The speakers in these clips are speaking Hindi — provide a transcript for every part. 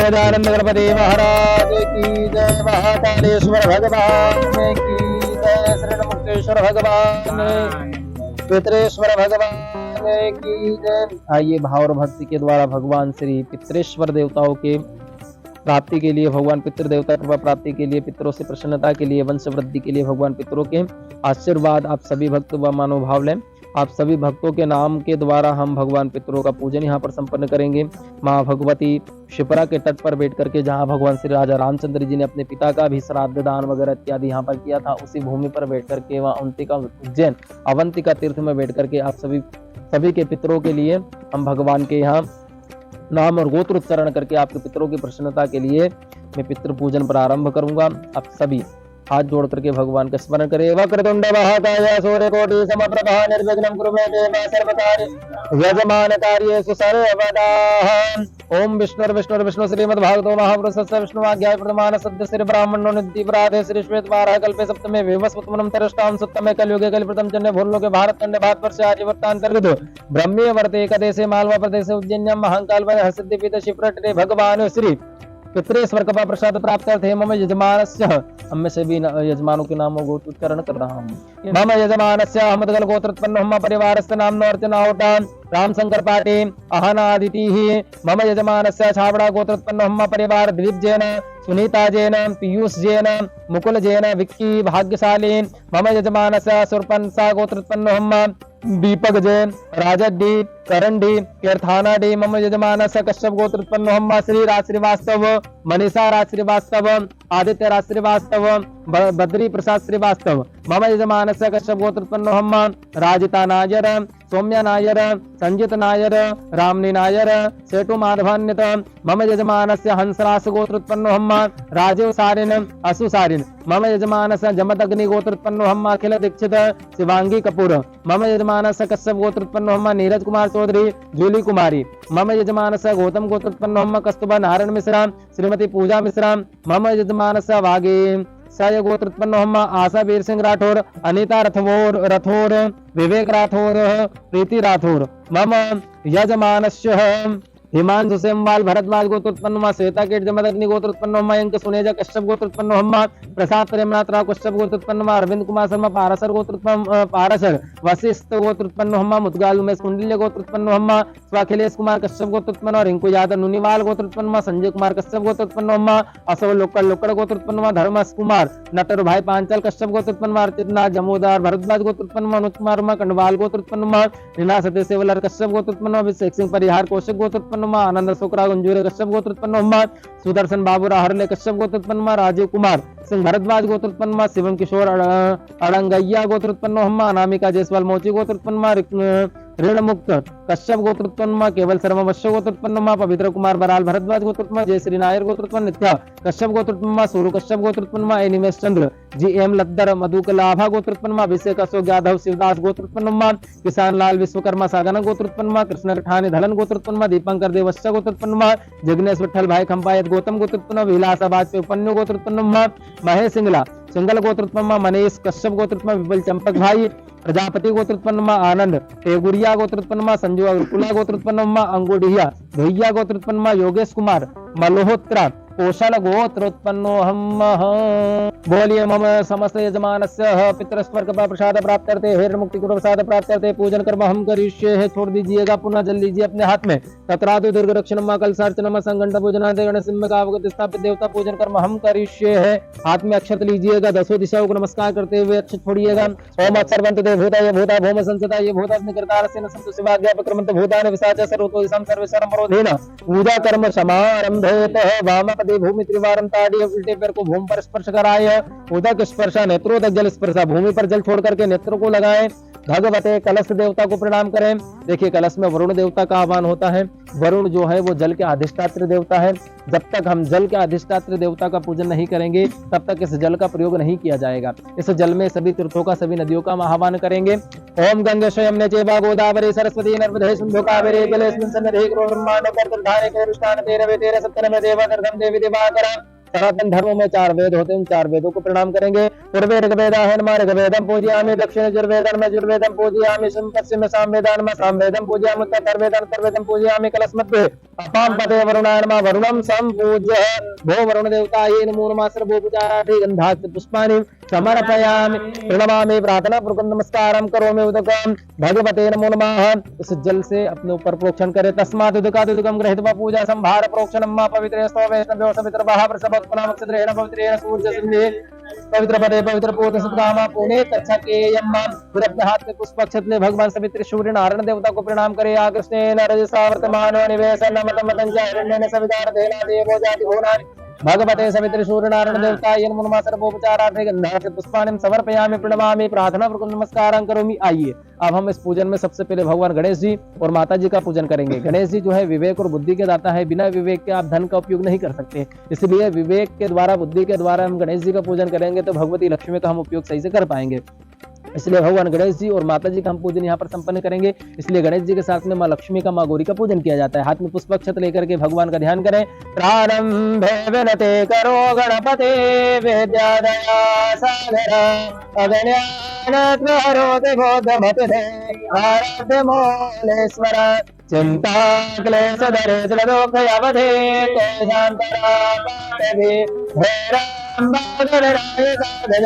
सहजानंद गणपति महाराज की जय। महाकालेश्वर भगवान की जय। श्री मुक्तेश्वर भगवान, पितरेश्वर भगवान की जय। आइए भाव और भक्ति के द्वारा भगवान श्री पितरेश्वर देवताओं के प्राप्ति के लिए, भगवान पितृ देवता कृपा प्राप्ति के लिए, पितरों से प्रसन्नता के लिए, वंश वृद्धि के लिए भगवान पितरों के आशीर्वाद आप सभी भक्त व मानवभाव लें। आप सभी भक्तों के नाम के द्वारा हम भगवान पितरों का पूजन यहाँ पर संपन्न करेंगे। माँ भगवती शिप्रा के तट पर बैठ करके जहाँ भगवान श्री राजा रामचंद्र जी ने अपने पिता का भी श्राद्ध दान वगैरह इत्यादि यहाँ पर किया था, उसी भूमि पर बैठ करके वहाँ अवंतिका उज्जैन अवंतिका तीर्थ में बैठ करके आप सभी के पितरों के लिए हम भगवान के यहाँ नाम और गोत्र उच्चारण करके आपके पितरों की प्रसन्नता के लिए मैं पितृ पूजन प्रारंभ करूंगा। आप सभी हाथ जोड़ करके भगवान का स्मरण करें। वक्रतुंड महाकाय सूर्यकोटि समप्रभा निर्विघ्नं कुरु मे देव सर्वकार्य यजमान कार्येषु सर्वदा। ओम विष्णु श्रीमद्भागवतो महापुरुषस्य विष्णुवाज्ञाय प्रमाण सद्य श्री ब्राह्मणो नित्य प्रातः श्री श्वेत वाराह कल्पे सप्तमे विवस्वतमनं तरष्टां सुत्तमे कलियुगे कलिप्रथम चन्ने भूलोके भारतखंडे भारतवर्षे आर्यवर्तांतर्गत ब्रह्मे वर्ते एकदेशे मालवा प्रदेशे उज्जैन्यां महाकाल वय सिद्धिपीठ शिप्रटे भगवान श्री पितरेश्वर कृपा प्रसाद प्राप्त थे। मम यजमानस्य, हम में से भी यजमानों के नामों को उच्चारण कर रहा हूँ। मम यजमानस्य अहमदगल गोत्रोत्पन्न मम परिवारस्य नाम्नो अर्चना होता राम शंकर पाटे अहनादिति। मम यजमानस्य छाबड़ा गोत्रोत्पन्न मम परिवार दिलीप जैन, सुनीता जैन, पीयूष जैन, मुकुल जैन, विक्की भाग्यशाली। मम यजमानस्य सुरपंसा गोत्रोत्पन्न मम दीपक जैन, राजडी, करण डी, कीर्थाना डी। मम यजमानस्य कश्यप गोत्रोत्पन्न मम श्री राज श्रीवास्तव, मनीषा राज श्रीवास्तव, आदित्य राज श्रीवास्तव, बद्री प्रसाद श्रीवास्तव। मम यजमानस्य कश्यप गोत्रोत्पन्न मम राजिता नायर, सौम्या नायर, संजित नायर, रामनी नायर, सेटु माधवान्वित। मम यजमानस्य हंसरास गोत्रोत्पन्न मम राजीव सारिन, असु सारिन। मम यजमानस्य जमत अग्नि गोत्रोत्पन्न मम अखिल दीक्षित, शिवांगी कपूर। मम यजमानस्य कश्यप गोत्रोत्पन्न मम नीरज कुमार चौधरी, जूली कुमारी। मम यजमानस्य गौतम गोत्रोत्पन्न मम कस्तूरबा नारायण मिश्रा, श्रीमती पूजा मिश्रा। मम यजमानस्य वागे सय गोत्रोत्पन्न मम आशा वीर सिंह राठौर, अनीता राठौर, विवेक राठौर, प्रीति राठौर। मम यजमानस्य हिमांशु सेमवाल भरद्वाज गोत्रोत्पन्न मम श्वेता कीट जमद अग्नि गोत्रोत्पन्न मम अंक सुनेजा कश्यप गोत्रोत्पन्न मम प्रसाद प्रेमनाथ राव कश्यप गोत्रोत्पन्न मम अरविंद कुमार शर्मा पाराशर गोत्रोत्पन्न पाराशर वशिष्ठ गोत्रोत्पन्न मम मुदगाल उमेश कुंडल्य गोत्रोत्पन्न मम स्वाखिलेश कुमार कश्यप गोत्रोत्पन्न रिंकू यादव नुनीवाल गोत्रोत्पन्न मम संजय कुमार कश्यप गोत्रोत्पन्न मम असव लोकड़ गोत्रोत्पन्न मम धर्मस कुमार नटर भाई पांचल कश्यप गोत्रोत्पन्न मम अर्चितनाथ जमोदार भरद्वाज गोत्रोत्पन्न मम अनुज कुमार मम कंडवाल गोत्रोत्पन्न मम रीना सत्य सेवलर कश्यप गोत्रोत्पन्न मम अभिषेक सिंह परिहार कौशिक गोत्रोत्पन्न आनंद शुक्रा गुंजूरे कश्यप गोत्रोत्पन्न सुदर्शन बाबूरा हरले कश्यप गोत्रोत्पन्न राजीव कुमार सिंह भरद्वाज गोत्रोत्पन्न शिवम किशोर अड़ंगैया गोत्रोत्पन्न अनामिका जायसवाल मोची गोत्रोत्पन्न ऋण मुक्त कश्यप गोत्रोत्पन्न केवल शर्मा वश्य गोत्रोत्पन्न पवित्र कुमार बराल भरद्वाज गोत्रोत्पन्न जय श्री नायर गोत्रोत्पन्न नित्या कश्यप गोत्रोत्पन्न सूरु कश्यप गोत्रोत्पन्न एनिमेश चंद्र जी एम लद्दर मधुकलाभा गोत्रोत्पन्न अभिषेक अशोक यादव शिवदास गोत्रोत्पन्न किसान लाल विश्वकर्मा सागन गोत्रोत्पन्न कृष्ण ठाणे धलन गोत्रोत्पन्न दीपंकर देवश्य गोत्रोत्पन्न जगनेश विठल भाई खंपायत गौतम गोत्रोत्पन्न विलासा वाजपेयी उपन्यु गोत्रोत्पन्न महेश सिंगला सिंगल गोत्रोत्पन्न मनीष कश्यप गोत्रोत्पन्न विपुल चंपक भाई प्रजापति गोत्रोत्पन्न आनंद टेगुरिया गोत्रोत्पन्न संजू अग्रकुला गोत्रोत्पन्न अंगुडिया भैया गोत्रोत्पन्न योगेश कुमार मल्होत्रा कौशल गोत्रोत्पन्नो हम। बोलिए मम समस्त यजमानस्य पितृस्वर कृपा प्रसाद प्राप्त्यर्थे हेर मुक्ति कृपा प्रसाद प्राप्त्यर्थे पूजन कर्म हम करिष्ये है। छोड़ दीजिएगा, पुनः जल लीजिए अपने हाथ में। तत्रादु दीर्घ रक्षणम कलसार्चनम संघंट पूजनादि गणसिंह का अवगत स्थापित देवता पूजन कर्म हम करिष्ये है। हाथ में अक्षत लीजिएगा, दसों दिशाओं को नमस्कार करते हुए अक्षत छोड़िएगा। ओम सर्वंत देव भूता ये भूता भौम संसदा ये भूता निकृतारसेन संतु शिवाज्ञापक्रमंत भूतानि विसाच सर्वतो दिशां सर्वेशरं परोधेन पूजा कर्म समारंभेतः वाम दे भूमि त्रिवारम ताड़ी उल्टे पैर को भूमि पर स्पर्श कराए। उदक स्पर्श नेत्रोदक जल स्पर्श, भूमि पर जल छोड़ करके नेत्रों को लगाएं। भगवते कलश देवता को प्रणाम करें। देखिए कलश में वरुण देवता का आह्वान होता है। वरुण जो है वो जल के अधिष्ठात्र देवता है। जब तक हम जल के अधिष्ठात्र देवता का पूजन नहीं करेंगे तब तक इस जल का प्रयोग नहीं किया जाएगा। इस जल में सभी तीर्थों का सभी नदियों का आह्वान करेंगे। ओम गंगे स्वयं चेवा गोदावरी सरस्वती नर्मदे सिंधु कावेरी जलेस्मिन् सन्निधि ब्रह्मांड कर्तधारे केरुष्टान तेरवे तेरे सप्तमे देवा दर्धम देवी दिवाकर सनातन धर्मों में 4 वेद होते हैं, उन 4 वेदों को प्रणाम करेंगे। पूर्वे ऋग्वेदाहन ऋग्वेदम पूजयामि, दक्षिण यजुर्वेदम पूजयामि, पश्चिम सामवेदम पूजयामि, उत्तरवेदम पूजयामि, कलश मध्ये अपाम पते वरुणाय नमः, वरुणं संपूज्य भो वरुण देवताये नमो नमः, सर्वोपचारार्थी गंधाक्ष पुष्पाणि समर्पयामि, प्रणमामि, प्रार्थना पूर्वक नमस्कारं करोमि, उदकं भगवते नमो नमः। इस जल से अपने ऊपर प्रोक्षण करे। तस्मात् उदकादुदकं गृहीत्वा पूजा संभार प्रोक्षणं मा पवित्रे स्तवैष्णव्यो सवित्रवः वृषभक्त्वनाम नक्षत्रेण पवित्रेण सूर्यसन्धे पवित्र पदे पवित्र पोत सतकामा पुणे तच्छकेयम। फिर अपने हाथ में पुष्प अक्षत ले भगवान सवित्र सूर्य नारायण देवता को प्रणाम करे। आकृष्णेन रजसा वर्तमान निवेशन मतमतं च हिरण्येन सवितार देना देवो जाति भुवनानि भगवते सवित्र सूर्य नारायण देवता येन मुनमा सर्वोपचारार्थे गंधार्थ पुष्पाणि समर्पयामि, प्रणमामि, प्रार्थना पूर्वक नमस्कारं करोमि। आइए अब हम इस पूजन में सबसे पहले भगवान गणेश जी और माता जी का पूजन करेंगे। गणेश जी जो है विवेक और बुद्धि के दाता है, बिना विवेक के आप धन का उपयोग नहीं कर सकते, इसलिए विवेक के द्वारा बुद्धि के द्वारा हम गणेश जी का पूजन करेंगे तो भगवती लक्ष्मी का हम उपयोग सही से कर पाएंगे। इसलिए भगवान गणेश जी और माता जी का हम पूजन यहाँ पर संपन्न करेंगे। इसलिए गणेश जी के साथ में माँ लक्ष्मी का माँ गौरी का पूजन किया जाता है। हाथ में पुष्पक्षत लेकर के भगवान का ध्यान करें। प्रारंभे विनते करो गणपते विद्यादया सागरा अगण्यानत्वहरोति बोधमते आराध्य मूलेश्वर चिंता क्लेश दरिद्रदुःखयवधे तेषान्तरापादभि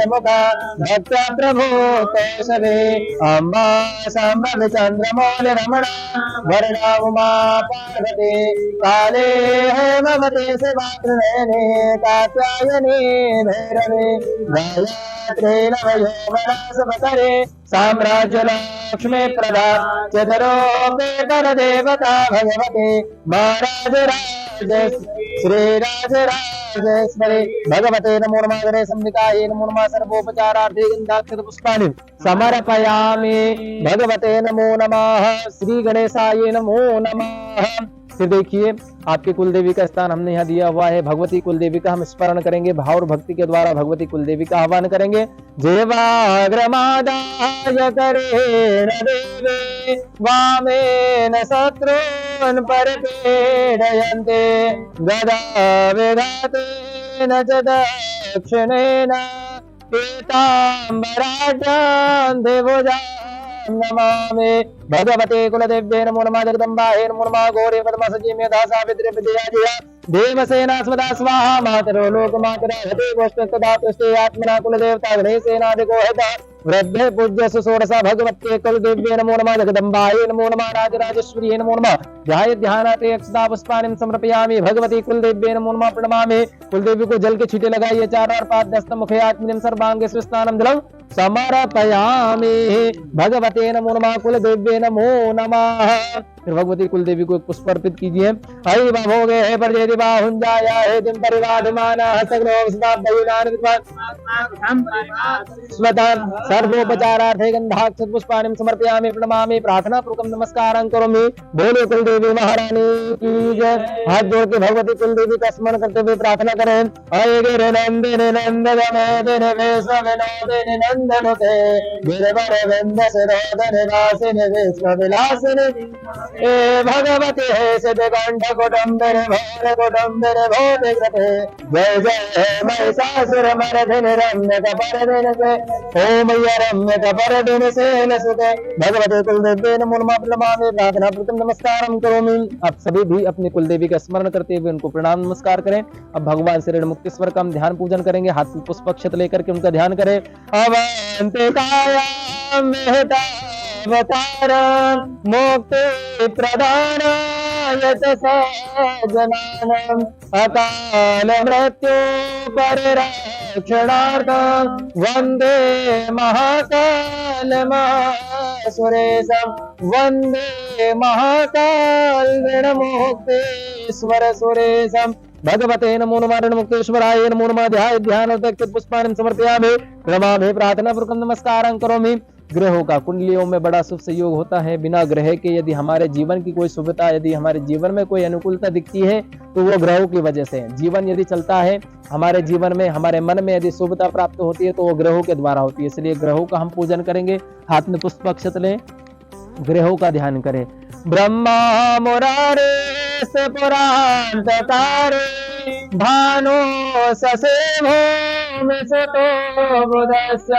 मुखा भक्त प्रभु केशवे अम्बा संभव चंद्रमौल रमण वरणा उमा पार्वती काले हेमवती शिवात्रिने कात्यायनी भैरवे गायत्री नवयौवनसुभकरे साम्राज्य लक्ष्मी प्रदा चतुरो देवता भगवती महाराज राज श्री राज राजेश्वरी भगवते नमो नमः। गणेशाय नमो नमः, सर्वोपचारार्थे गंधाक्षत पुष्पाणि समर्पयामि, भगवते नमो नमः, श्री गणेशाय नमो नमः। फिर देखिए आपके कुलदेवी का स्थान हमने यहाँ दिया हुआ है। भगवती कुलदेवी का हम स्मरण करेंगे, भाव और भक्ति के द्वारा भगवती कुलदेवी का आह्वान करेंगे। जेवाग्रमादाय करेण देवे वामेन शत्रून् परिपीडयन्ते गदा विघातेन च दक्षिणेन पीताम्बराढ्यां देवोजा नमामि। भगवते कुलदेव्ये नमो नमः, जगदम्बायै नमो नमः, गौरी पद्मसजीमे यथा सावित्री विजया देवसेना स्वदा स्वाहा मातरो लोकमातरो हते गोष्ठस्तदा तुष्टे आत्मना कुलदेवता गणेशेनादिको हता वृद्धे पूज्य सुषोडशा भगवते कुलदेव्ये नमो नमः, जगदम्बायै नमो नमः, राजराजेश्वर्यै नमो नमः। ध्यानाते अक्षता पुष्पाणि समर्पयामि, भगवती कुलदेव्ये नमो नमः, प्रणमामि। कुलदेवी को जल के छींटे लगाइए, चार और पाद दस्त मुखे आत्मनिम सर्वांगे स्वस्थानम जलम समर्पयामि, भगवते नमो नमः, कुलदेव्ये नमो नमः। फिर भगवती कुलदेवी को एक पुष्प अर्पित कीजिए। हरि भोगे हे परजेति बाहुंजाया हे दिम परिवाधमाना हसग्नो स्नापयुनान स्वतः सर्वोपचारार्थे गंधाक्षत पुष्पाणि समर्पयामि, प्रणमामि, प्रार्थना पूर्वक नमस्कारं करोमि। बोले कुलदेवी महारानी की जय। हाथ जोड़ के भगवती कुलदेवी का स्मरण करते हुए प्रार्थना करें। अय गिरि नंदिनि नंदनमेदिनि वैष्णविनोदिनि नंदनुते गिरिवर विंध्यसिरोदनि वासिनि विष्णुविलासिनि हे भगवती हे सिद्धकंठ कुटुम्बिनि भोर कुटुम्बिनि भूतिकृते जय जय हे महिषासुरमर्दिनि रम्यकपर्दिनि से ओम रम्यकपर्दिनि सेनसुते भगवते कुलदेवी नमो नमः, प्रणमामि, प्रार्थना पूर्वक नमस्कारं करोमि। आप सभी भी अपनी कुलदेवी का स्मरण करते हुए उनको प्रणाम नमस्कार करें। अब भगवान श्री मुक्तेश्वर का हम ध्यान पूजन करेंगे। हाथ में पुष्पक्षत लेकर के उनका ध्यान करें। अवंतिकायां मेहता अवतार मुक्ति प्रदानाय सज्जनानां अकाल मृत्यु परिरक्षणार्थं वंदे महाकाल महासुरेशं वंदे महाकाल ऋणमुक्तेश्वर सुरेशं भगवते नमो नमः, ऋणमुक्तेश्वराय नमो नमः। ध्यान पुष्पाणि समर्पयामि, प्रणमामि, प्रार्थना पूर्वक नमस्कारं करोमि। ग्रहों का कुंडलियों में बड़ा शुभ सहयोग होता है। बिना ग्रह के यदि हमारे जीवन की कोई शुभता, यदि हमारे जीवन में कोई अनुकूलता दिखती है तो वो ग्रहों की वजह से है। जीवन यदि चलता है, हमारे जीवन में, हमारे मन में यदि शुभता प्राप्त होती है तो वो ग्रहों के द्वारा होती है। इसलिए ग्रहों का हम पूजन करेंगे। हाथ में पुष्पक्षत लें, ग्रहों का ध्यान करें। ब्रह्मा मुरारे पुरांतकारे भानो ससेवो मिसतो बुधस्य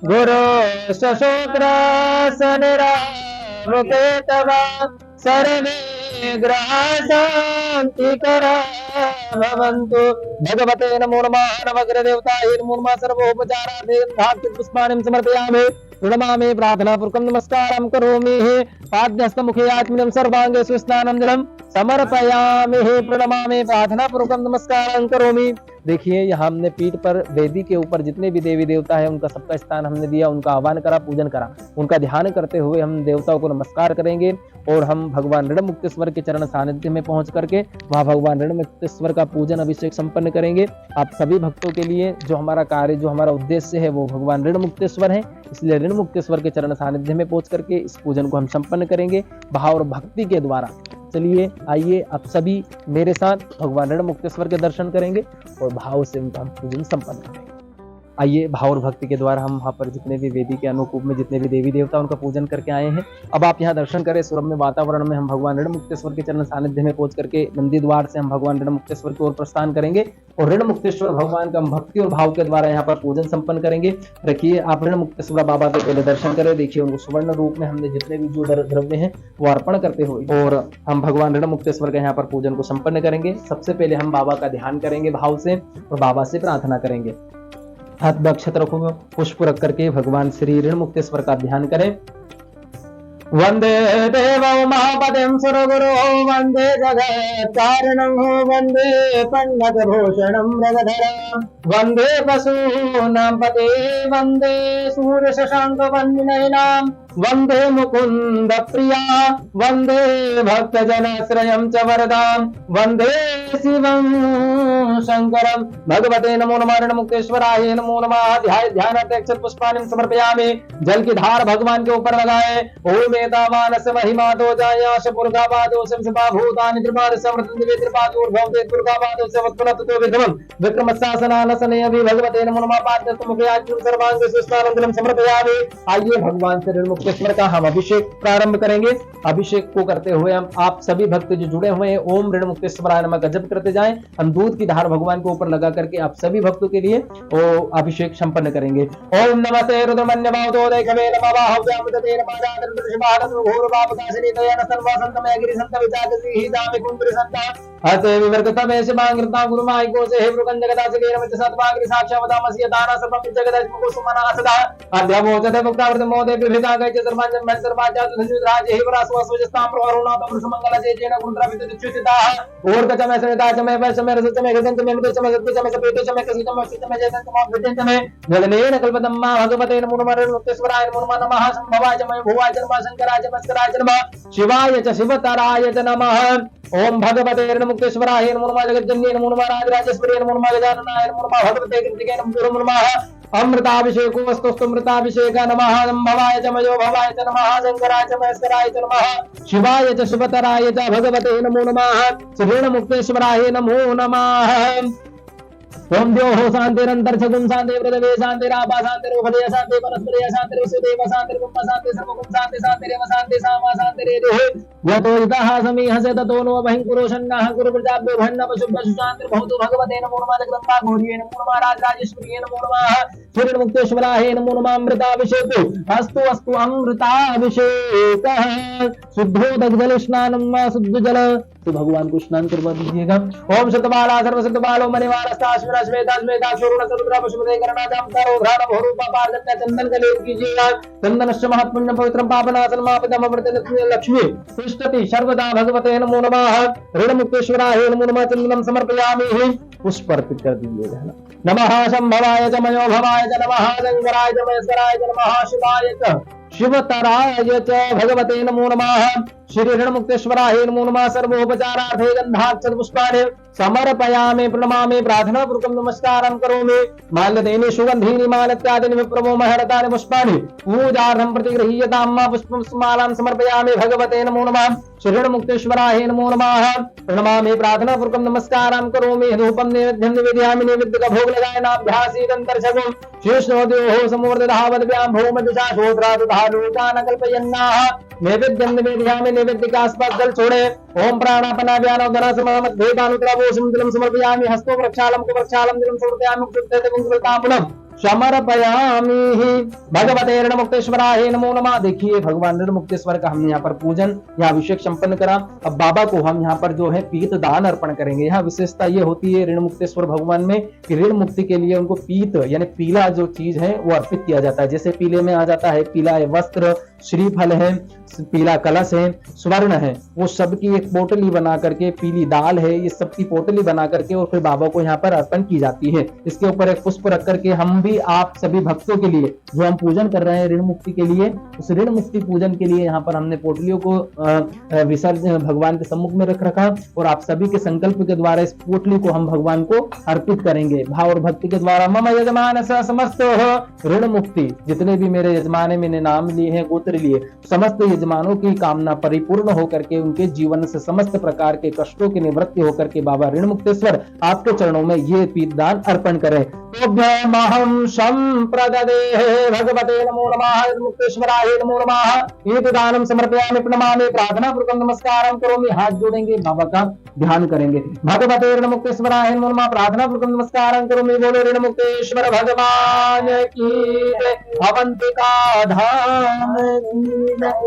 गुरु शुक्रासनिरावकेतवा सर्वे ग्रहा शान्तिकरा भवन्तु। भगवते नमो नमः। नवग्रहदेवताय नमो नमः। सर्वोपचारार्थं पुष्पाणि समर्पयामि। प्रणमामि प्रार्थनापूर्वकं नमस्कारं करोमि। पाद्यस्तमुखे आत्मनं सर्वांगे सुस्नानं जलं समर्पयामि। प्रणमामि प्रार्थनापूर्वकं नमस्कारं करोमि। देखिए यहाँ हमने पीठ पर वेदी के ऊपर जितने भी देवी देवता है उनका सबका स्थान हमने दिया, उनका आह्वान करा, पूजन करा। उनका ध्यान करते हुए हम देवताओं को नमस्कार करेंगे और हम भगवान ऋणमुक्तेश्वर के चरण सानिध्य में पहुंच करके वहां भगवान ऋणमुक्तेश्वर का पूजन अभिषेक संपन्न करेंगे। आप सभी भक्तों के लिए जो हमारा कार्य, जो हमारा उद्देश्य है वो भगवान ऋणमुक्तेश्वर है, इसलिए ऋणमुक्तेश्वर के चरण सानिध्य में पहुंच करके इस पूजन को हम संपन्न करेंगे भाव और भक्ति के द्वारा। चलिए आइए आप सभी मेरे साथ भगवान ऋणमुक्तेश्वर के दर्शन करेंगे और भाव से उनका पूजन संपन्न करेंगे। आइए भाव और भक्ति के द्वारा हम वहाँ पर जितने भी वेदी के अनुकूप में जितने भी देवी देवता उनका पूजन करके आए हैं, अब आप यहाँ दर्शन करें। सुरम्य वातावरण में हम भगवान ऋणमुक्तेश्वर के चरण सानिध्य में पहुंच करके नंदी द्वार से हम भगवान ऋणमुक्तेश्वर की ओर प्रस्थान करेंगे और ऋणमुक्तेश्वर भगवान का हम भक्ति और भाव के द्वारा यहाँ पर पूजन संपन्न करेंगे। रखिए आप ऋणमुक्तेश्वर बाबा के पहले दर्शन करें। देखिए उनको सुवर्ण रूप में हमने जितने भी जो द्रव्य हैं वो अर्पण करते हुए और हम भगवान ऋणमुक्तेश्वर के यहाँ पर पूजन को संपन्न करेंगे। सबसे पहले हम बाबा का ध्यान करेंगे भाव से और बाबा से प्रार्थना करेंगे। हाथ में अक्षत रखो, पुष्प रख करके भगवान श्री ऋणमुक्तेश्वर का ध्यान करें। वंदे देवं महापतिं सुरगुरो वंदे जगत् कारणं वंदे पन्नगभूषणं मृगधरं वंदे पशूनां पते वंदे सूर्य शशांक वंदनयनां वंदे मुकुंद प्रिया वंदे भक्तजनाश्रयं च वरदां वंदे शिवं शंकरं। भगवते नमो नमः। ऋणमुक्तेश्वराय नमो नमः। ध्यानार्थं पुष्पाणि समर्पयामि। जल की धार भगवान के ऊपर लगाए। ओम एतावानस्य महिमातो जायाश पुरगावादो संसभा भूतानि त्रिपाद समृद्धि त्रिपादो भवते पुरगावादो सवत्पुनतो विक्रमं विक्रमशासनानसने अभि। भगवते नमो नमः। पाद्यस्तु मुखे आचरण सर्वांग सुस्नानंदनं समर्पयामि। आइए भगवान से ऋणमुक्तेश्वर का हम अभिषेक प्रारंभ करेंगे। अभिषेक को करते हुए हम आप सभी भक्त जो जुड़े हुए हैं ओम ऋणमुक्तेश्वराय नमः का जप करते जाएं। हम दूध की धार भगवान के ऊपर लगा करके आप सभी भक्तों के लिए अभिषेक संपन्न करेंगे। ओम नमस्ते रुद्रमन्यमावतो देवमे नमः बाहुव्यामृते नमः दादृशभारत घोर पापकाशिनी दयान सर्वसंतमय गिरिसंत विचारसी दामि कुंद्र संता हते विवर्ततमे शिवांगृता गुरुमाइको से हे वृकंजगदा से गेरमच सत्वाग्रि साक्षावदामस्य दाना सर्वं जगदज मुकुसुमना सदा अध्यमोचते मुक्तावृत मोदे विभिता गैच सर्वांजन मन सर्वाजा सुजुद्राज हे वरासवसुजस्तां प्रवरुणा तमृषमंगल जेजेन गुरुद्रा विद्युच्युतिताः और कचमे सनिताचमे वैचमे रसचमे गजंतमे मृतचमे सत्पचमे सपेतचमे कसितमे सितमे जयतमे विद्यंतमे जलनेन कल्पतम्मा। भगवते नमो नमः। ऋणमुक्तेश्वराय नमो नमः। संभवाय च मय भुवाय च नमः। शंकराय च मस्कराय च नमः। शिवाय च शिवतराय च नमः। ओम भगवते ऋणमुक्तेश्वराय नमो नमः। जगज्जननी नमो नमः। राजराजेश्वरी नमो नमः। गजाननाय नमो नमः। भगवते कृतिके नमो नमः। अमृताभिषेको वस्तुस्तु मृताभिषेक नमः। संभवाय च मयो भवाय च नमः। शंकराय च महेश्वराय च नमः। शिवाय च शिवतराय च भगवते नमो नमः। श्री ऋणमुक्तेश्वराय नमो नमः। ओम द्यो हो शांतिरंतर सगुण शांति पृथ्वी शांति रापा शांति रूपदय शांति परस्परय शांति वसुदेव शांति ब्रह्म शांति सर्वगुण शांति शांति रेव शांति सामा शांति रेदे यतो इतः समीह से ततो नो भयंकुरो शन्नाः कुरु प्रजाभ्यो भन्न पशु पशु शांति भवतु। भगवते नमो नमः। जगदम्बा गौरी नमो नमः। राजराजेश्वरी नमो नमः। श्री ऋणमुक्तेश्वराय नमो नमः। अमृताभिषेको अस्तु अस्तु अमृताभिषेकः शुद्धो दग्धजल स्नानं वा शुद्ध जल। तो भगवान को स्नान करवा दीजिएगा। ओम शतबाला सर्व शतबालो मणिवारस्ताश्विरा श्वेता श्वेता शोरुण समुद्रा पशुपते करणाजाम तारोधान भोरूपा पारदत्ता चंदन का लेप कीजिएगा। चंदनस्य महत्पुण्यं पवित्रं पापनाशनं मापदम अमृतेन लक्ष्मी तिष्ठति सर्वदा। भगवते नमो नमः। ऋणमुक्तेश्वराय नमो नमः। चंदनं समर्पयामि। पुष्प अर्पित कर दीजिएगा। नमः शंभवाय च मयो भवाय च नमः। शंकराय च महेश्वराय च नमः। शिवाय च शिवतराय च भगवते नमो नमः। श्री ऋणमुक्तेश्वराय नमो नमः। सर्वोपचारार्थे गंधाक्षत पुष्पाणि समर्पयामि। प्रणमामि प्रार्थनापूर्वकं नमस्कारं करोमि। माल्यदेनि सुगन्धीनि मालत्यादीनि विप्रमो महरतानि पुष्पाणि पूजार्थं प्रतिगृह्यतां पुष्पमालां समर्पयामि। भगवते नमो नमः। श्री ऋणमुक्तेश्वराय नमो नमः। प्रणमामि प्रार्थनापूर्वकं नमस्कारं करोमि। धूपं नैवेद्यं निवेदयामि। नैवेद्य भोग लगायनाभ्यासीदन्तर्शगुं शेषोद्योः समूर्धधावद्भ्यां भौमदिशा शोधरादुधानुकान कल्पयन्नाः। नैवेद्यं निवेदयामि। हुए व्यक्ति के आसपास जल छोड़े। ओम प्राणापना व्यान उदना सममध्ये भानुत्रा वो समुद्रम समर्पयामि हस्तो प्रक्षालम को प्रक्षालम दिलम समर्पयामि कुत्ते पुनः समर्पयामि भगवते ऋणमुक्तेश्वराय नमो नमः। देखिए भगवान ऋणमुक्तेश्वर का हमने यहाँ पर पूजन या अभिषेक संपन्न करा। अब बाबा को हम यहाँ पर जो है पीत दान अर्पण करेंगे। यहाँ विशेषता ये होती है ऋणमुक्तेश्वर भगवान में कि ऋण मुक्ति के लिए उनको पीत यानी पीला जो चीज है वो अर्पित किया जाता है। जैसे पीले में आ जाता है पीला वस्त्र, श्रीफल है, पीला कलश है, स्वर्ण है, वो सबकी एक पोटली बना करके, पीली दाल है, ये सबकी पोटली बना करके और फिर बाबा को यहाँ पर अर्पण की जाती है। इसके ऊपर एक पुष्प रख करके हम भी आप सभी भक्तों के लिए जो हम पूजन कर रहे हैं ऋण मुक्ति के लिए, उस ऋण मुक्ति पूजन के लिए यहाँ पर हमने पोटलियों को विसर्जन भगवान के सम्मुख में रख रखा और आप सभी के संकल्प के द्वारा इस पोटली को हम भगवान को अर्पित करेंगे भाव और भक्ति के द्वारा। मम यजमान स समस्त ऋण मुक्ति, जितने भी मेरे यजमान मैंने नाम लिए हैं गोत्र लिए, समस्त यजमानों की कामना परिपूर्ण होकर के उनके जीवन से समस्त प्रकार के कष्टों की निवृत्ति होकर के बाबा ऋण मुक्तेश्वर आपके चरणों में ये पीतदान अर्पण करें। तोभ्यमहं संप्रददे भगवते नमो नमः ऋणमुक्तेश्वराय नमो नमः। पीतदानं समर्पयामि प्रणमामि प्रार्थना पूर्वक नमस्कारं करोमि। हाथ जोड़ेंगे बाबा का ध्यान करेंगे। भगवते ऋणमुक्तेश्वराय नमो नमः प्रार्थना पूर्वक नमस्कारं करोमि। बोलो ऋणमुक्तेश्वर भगवान की जय। अवंतिका धाम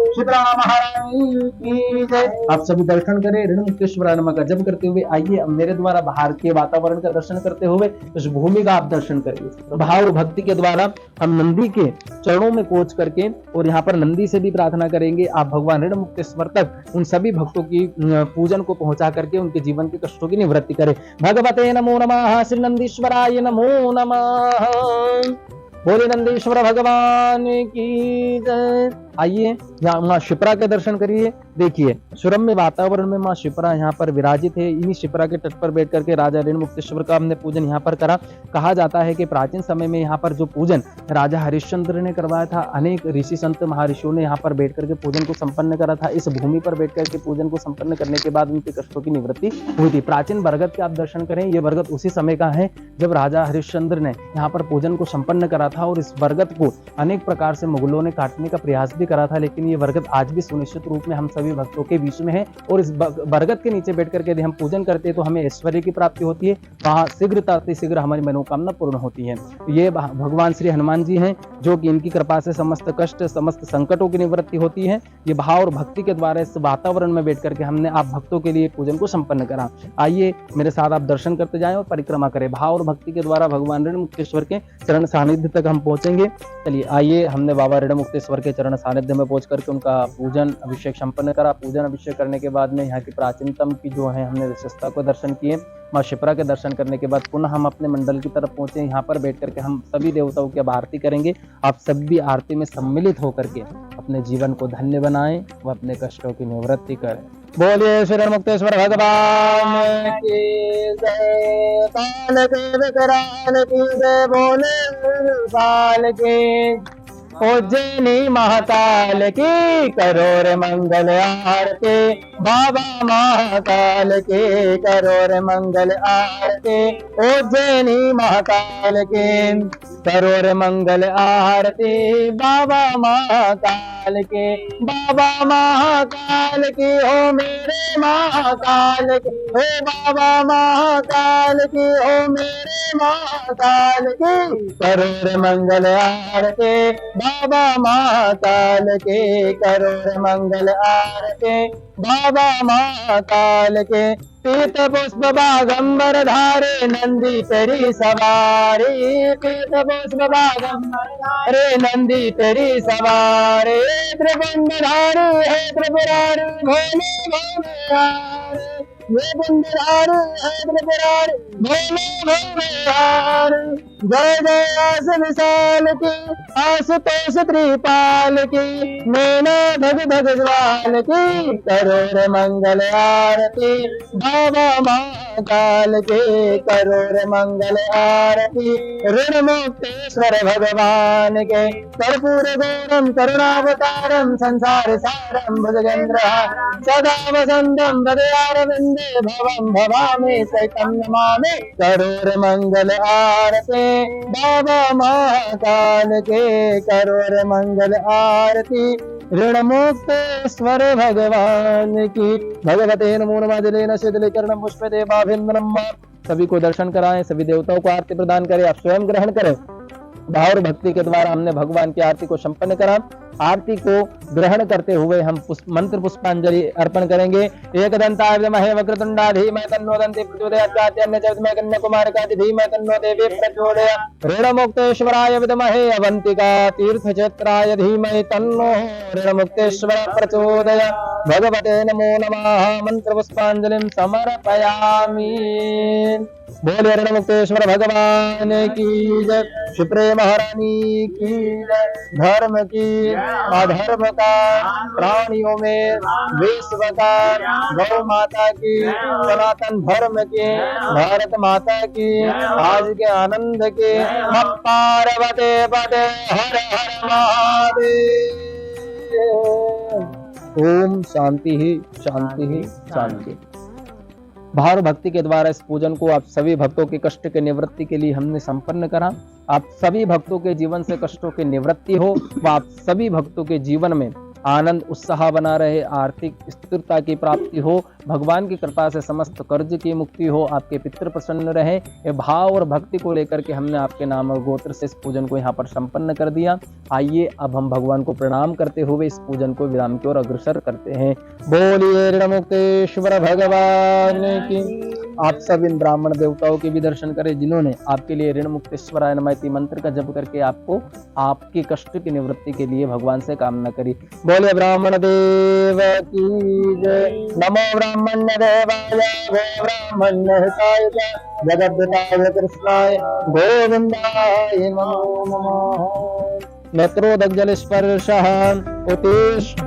शीतला महारानी की जय। आप सभी दर्शन करें ऋण मुक्तेश्वर नमः का जप करते हुए। आइए अब मेरे द्वारा बाहर के वातावरण का दर्शन करते हुए उस भूमि का आप दर्शन करिए। भाव और भक्ति के द्वारा हम नंदी के चरणों में पहुंच करके और यहाँ पर नंदी से भी प्रार्थना करेंगे। आप भगवान ऋण मुक्तेश्वर तक उन सभी भक्तों की पूजन को पहुंचा करके उनके जीवन के कष्टों की निवृत्ति करें। भगवते नमो नमः श्री नंदीश्वराय नमो नमः। बोले नंदीश्वर भगवान की जय। आइए यहाँ माँ शिप्रा के दर्शन करिए। देखिए सुरम्य वातावरण में माँ शिप्रा यहाँ पर विराजित है। इन्हीं शिप्रा के तट पर बैठ करके राजा ऋण मुक्तेश्वर का हमने पूजन यहाँ पर करा। कहा जाता है कि प्राचीन समय में यहाँ पर जो पूजन राजा हरिश्चंद्र ने करवाया था, अनेक ऋषि संत महर्षियों ने यहाँ पर बैठ करके पूजन को संपन्न करा था। इस भूमि पर बैठ करके पूजन को संपन्न करने के बाद उनके कष्टों की निवृत्ति हुई थी। प्राचीन बरगद के आप दर्शन करें। ये बरगद उसी समय का है जब राजा हरिश्चंद्र ने यहाँ पर पूजन को संपन्न करा था और इस बरगद को अनेक प्रकार से मुगलों ने काटने का प्रयास भी करा था, लेकिन ये बरगद आज भी सुनिश्चित रूप में हम सभी भक्तों के बीच में है। और इस बरगद के नीचे बैठ करके यदि हम पूजन करते हैं तो हमें ऐश्वर्य की प्राप्ति होती है, वहां शीघ्र हमारी मनोकामना पूर्ण होती है। ये भगवान श्री हनुमान जी हैं जो कि इनकी कृपा से समस्त कष्ट समस्त संकटों की निवृत्ति होती है। ये भाव और भक्ति के द्वारा इस वातावरण में बैठ करके हमने आप भक्तों के लिए पूजन को संपन्न करा। आइए मेरे साथ आप दर्शन करते जाएं और परिक्रमा करें। भाव और भक्ति के द्वारा भगवान ऋण मुक्तेश्वर के चरण सानिध्य तक हम पहुंचेंगे। चलिए आइए हमने बाबा ऋण मुक्तेश्वर के चरण सानिध्य में पहुंच करके उनका पूजन अभिषेक संपन्न करा। पूजन अभिषेक करने के बाद में यहाँ की प्राचीनतम की जो है हमने विशेषता को दर्शन किए। माँ शिप्रा के दर्शन करने के बाद पुनः हम अपने मंडल की तरफ पहुंचे। यहाँ पर बैठ करके हम सभी देवताओं की अब आरती करेंगे। आप सभी आरती में सम्मिलित होकर के अपने जीवन को धन्य बनाएं व अपने कष्टों की निवृत्ति करें। बोलिए श्री मुक्तेश्वर भगवान की जय। काल के विकराल की जय। बोले काल के उज्जैनी महाकाल की करो रे मंगल आरती। बाबा महाकाल के करो रे मंगल आरती। उज्जैनी महाकाल के करो रे मंगल आरती। बाबा महाकाल के बाबा महाकाल की हो मेरे महाकाल की हो बाबा महाकाल की हो मेरे महाकाल की करो रे मंगल आरती। बाबा महाकाल के करो रे मंगल आरती। बाबा महाकाल के पीत पुष्प बागंबर धारे नंदी तेरी सवारी। पीत पुष्प बागंबर धारे नंदी तेरी सवारी। त्रिपुंडधारी है त्रिपुरारी भोले भोले ये बंदरारी है त्रिपुरारी भोले भोले। जय जय आस विशाल की आशुतोष त्रिपाल की मैंने भग भगवान की करो रे मंगल आरती। बाबा महाकाल के करो रे मंगल आरती। ऋण मुक्तेश्वर भगवान के कर्पूर गौरम करुणावतारम संसार सारम भुजगेंद्र सदा वसंतम हृदयारविंदे भवम भवामि सहितं नमामि। करो रे मंगल आरती। बाबा महाकाल के करो रे मंगल आरती। ऋण मुक्तेश्वर भगवान की। भगवते नमो नमः। जलेन शीतलीकरणं पुष्पते बाभिन्नम। सभी को दर्शन कराएं, सभी देवताओं को आरती प्रदान करें, आप स्वयं ग्रहण करें। भाव और भक्ति के द्वारा हमने भगवान की आरती को संपन्न करा। आरती को ग्रहण करते हुए हम मंत्र पुष्पांजलि अर्पण करेंगे। एकदंताय विद्महे वक्रतुंडाय धीमहि तन्नो दन्ति प्रचोदयात्। प्राच्यान्य च विद्महे कन्याकुमारिकाय धीमहि तन्नो देवी प्रचोदयात्। ऋणमुक्तेश्वराय विद्महे अवन्तिका तीर्थक्षेत्राय धीमहि तन्नो ऋणमुक्तेश्वर प्रचोदयात्। भगवते नमो नमः। मंत्र पुष्पांजलिं समर्पयामि। बोले ऋणमुक्तेश्वर भगवान की जय। शिप्रे महारानी की जय। धर्म की, अधर्म का, प्राणियों में विश्व का, गौ माता की, सनातन धर्म की, भारत माता की, आज के आनंद की। पार्वते पदे हर हर महादेव। ओम शांति ही शांति ही शांति। भाव भक्ति के द्वारा इस पूजन को आप सभी भक्तों के कष्ट के निवृत्ति के लिए हमने संपन्न करा। आप सभी भक्तों के जीवन से कष्टों की निवृत्ति हो व आप सभी भक्तों के जीवन में आनंद उत्साह बना रहे, आर्थिक स्थिरता की प्राप्ति हो, भगवान की कृपा से समस्त कर्ज की मुक्ति हो, आपके पितृ प्रसन्न रहे। ये भाव और भक्ति को लेकर के हमने आपके नाम और गोत्र से इस पूजन को यहाँ पर संपन्न कर दिया। आइए अब हम भगवान को प्रणाम करते हुए इस पूजन को विराम की ओर अग्रसर करते हैं। बोलिए ऋणमुक्तेश्वर भगवान की। आप सब इन ब्राह्मण देवताओं के भी दर्शन करें जिन्होंने आपके लिए ऋण मुक्तेश्वराय नमः मंत्र का जप करके आपको आपके कष्ट की निवृत्ति के लिए भगवान से कामना करी। बोले ब्राह्मण देव की जय। नमो ब्राह्मण्य देवाय गो ब्राह्मण्य हिताय जगद्धाय कृष्णाय गोविंदाय नमो नमः। नेत्रोदग्जल स्पर्शः उत्तिष्ठ।